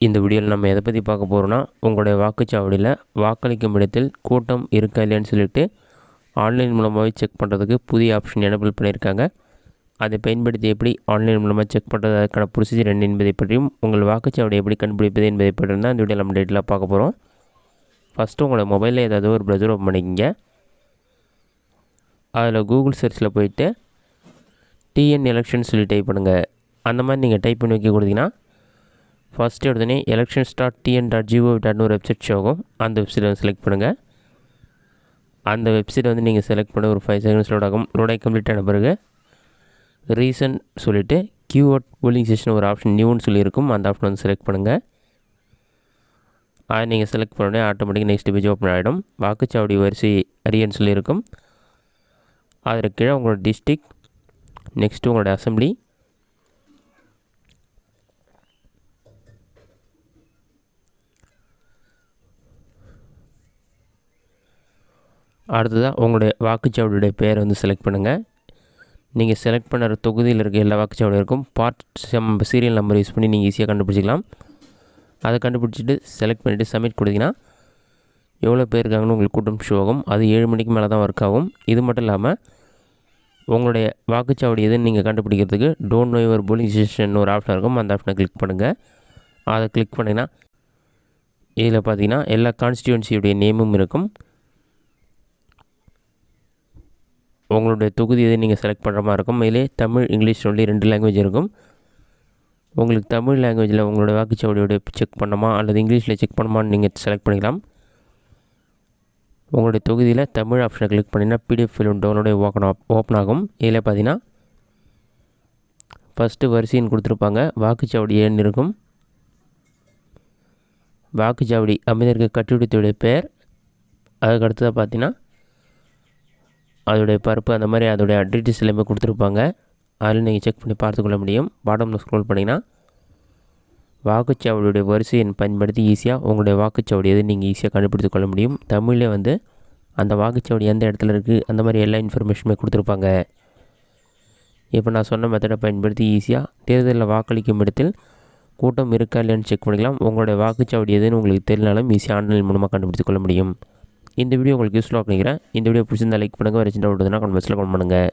இந்த வீடியோவில் நம்ம எதை பற்றி பார்க்க போகிறோன்னா, உங்களுடைய வாக்குச்சாவடியில் வாக்களிக்கும் இடத்தில் கூட்டம் இருக்கா இல்லையான்னு சொல்லிட்டு ஆன்லைன் மூலமாகவே செக் பண்ணுறதுக்கு புதிய ஆப்ஷன் எனேபிள் பண்ணியிருக்காங்க. அதை பயன்படுத்தி எப்படி ஆன்லைன் மூலமாக செக் பண்ணுறது, அதுக்கான ப்ரொசீஜர் என்ன என்பதை பற்றியும், உங்கள் வாக்குச்சாவடி எப்படி கண்டுபிடிப்பது என்பதை பற்றியும் தான் இந்த வீடியோவில் நம்ம டீட்டெயிலாக பார்க்க போகிறோம். ஃபஸ்ட்டு உங்களோட மொபைலில் ஏதாவது ஒரு ப்ரௌசர் ஓப்பன் பண்ணிக்கிங்க. அதில் கூகுள் சர்ச்சில் போயிட்டு டிஎன் எலெக்ஷன் சொல்லி டைப் பண்ணுங்கள். அந்த மாதிரி நீங்கள் டைப் பண்ணி வைக்க கொடுத்தீங்கன்னா ஃபஸ்ட்டு எடுத்தோடனே elections.tn.gov.in ஒரு வெப்சைட் ஷோ ஆகும். அந்த வெப்சைட்டை வந்து செலக்ட் பண்ணுங்கள். அந்த வெப்சைட்டை வந்து நீங்கள் செலக்ட் பண்ண ஒரு 5 செகண்ட்ஸ் லோட் ஆகும். லோடாகி கம்ப்ளீட் ஆன பிறகு ரீசன் சொல்லிவிட்டு கீவேர்ட் போலிங் ஸ்டேஷன் ஒரு ஆப்ஷன் நியூன்னு சொல்லியிருக்கும். அந்த ஆப்ஷன் வந்து செலக்ட் பண்ணுங்கள். அதை நீங்கள் செலக்ட் பண்ணோடனே ஆட்டோமேட்டிக் நெக்ஸ்ட் பேஜ் ஓப்பன் ஆகிடும். வாக்குச்சாவடி வரிசை அறியன்னு சொல்லியிருக்கும். அதில் கீழே உங்களோட டிஸ்ட்ரிக்ட், நெக்ஸ்ட்டு உங்களோட அசம்பிளி, அடுத்ததாக உங்களுடைய வாக்குச்சாவடியுடைய பேரை வந்து செலக்ட் பண்ணுங்கள். நீங்கள் செலக்ட் பண்ணுற தொகுதியில் இருக்க எல்லா வாக்குச்சாவடியும் இருக்கும். பார்ட் சீரியல் நம்பர் யூஸ் பண்ணி நீங்கள் ஈஸியாக கண்டுபிடிச்சிக்கலாம். அதை கண்டுபிடிச்சிட்டு செலக்ட் பண்ணிவிட்டு சப்மிட் கொடுத்தீங்கன்னா எவ்வளோ பேர் இருக்காங்கன்னு உங்களுக்கு கூட்டம் ஷோ ஆகும். அது 7 மணிக்கு மேலே தான் ஒர்க் ஆகும். இது மட்டும் இல்லாமல் உங்களுடைய வாக்குச்சாவடி எதுன்னு நீங்கள் கண்டுபிடிக்கிறதுக்கு don't know your polling station ஒரு ஆப்ஷன் இருக்கும். அந்த ஆப்ஷனை கிளிக் பண்ணுங்கள். அதை கிளிக் பண்ணிங்கன்னா இதில் பார்த்தீங்கன்னா எல்லா கான்ஸ்டியூன்சியுடைய நேமும் இருக்கும். உங்களுடைய தொகுதி எது நீங்கள் செலக்ட் பண்ணுற மாதிரி இருக்கும். இதிலே தமிழ், இங்கிலீஷ் சொல்லி 2 லாங்குவேஜ் இருக்கும். உங்களுக்கு தமிழ் லாங்குவேஜில் உங்களோட வாக்குச்சாவடியோட செக் பண்ணணுமா அல்லது இங்கிலீஷில் செக் பண்ணணுமான்னு நீங்கள் செலக்ட் பண்ணிக்கலாம். உங்களுடைய தொகுதியில் தமிழ் ஆப்ஷனை கிளிக் பண்ணிங்கன்னா பிடிஎஃப் ஃபிலிம் டவுன்லோடே ஓப்பன் ஆகும். இதில் பார்த்தீங்கன்னா ஃபஸ்ட்டு வரிசைன்னு கொடுத்துருப்பாங்க. வாக்குச்சாவடி ஏன்னு இருக்கும். வாக்குச்சாவடி அமைந்திருக்க கட்டிடத்துடைய பேர், அதுக்கு அடுத்ததாக பார்த்தீங்கன்னா அதோடைய பருப்பு, அந்த மாதிரி அதோடைய டீட்டெயில்ஸ் எல்லாமே கொடுத்துருப்பாங்க. அதில் நீங்கள் செக் பண்ணி பார்த்துக்கொள்ள முடியும். பாட்டமில் ஸ்க்ரோல் பண்ணிங்கன்னா வாக்குச்சாவடியுடைய வரிசை எண் பயன்படுத்தி ஈஸியாக உங்களுடைய வாக்குச்சாவடி எது நீங்கள் ஈஸியாக கண்டுபிடித்து கொள்ள முடியும். தமிழ்லே வந்து அந்த வாக்குச்சாவடி எந்த இடத்துல இருக்குது அந்த மாதிரி எல்லா இன்ஃபர்மேஷனுமே கொடுத்துருப்பாங்க. இப்போ நான் சொன்ன மெத்தடை பயன்படுத்தி ஈஸியாக தேர்தலில் வாக்களிக்கும் இடத்தில் கூட்டம் இருக்கா இல்லையான்னு செக் பண்ணிக்கலாம். உங்களுடைய வாக்குச்சாவடி எதுன்னு உங்களுக்கு தெரியலனாலும் ஈஸியாக ஆன்லைன் மூலமாக கண்டுபிடித்து கொள்ள முடியும். இந்த வீடியோ உங்களுக்கு யூஸ்ஃபுல்லாக பண்ணிக்கிறேன். இந்த வீடியோ பிடிச்சிருந்தால் லைக் பண்ணுங்கள். வேறு சின்ன டவுட் இருந்தால் கமெண்ட் பாக்ஸில் கமெண்ட் பண்ணுங்கள்.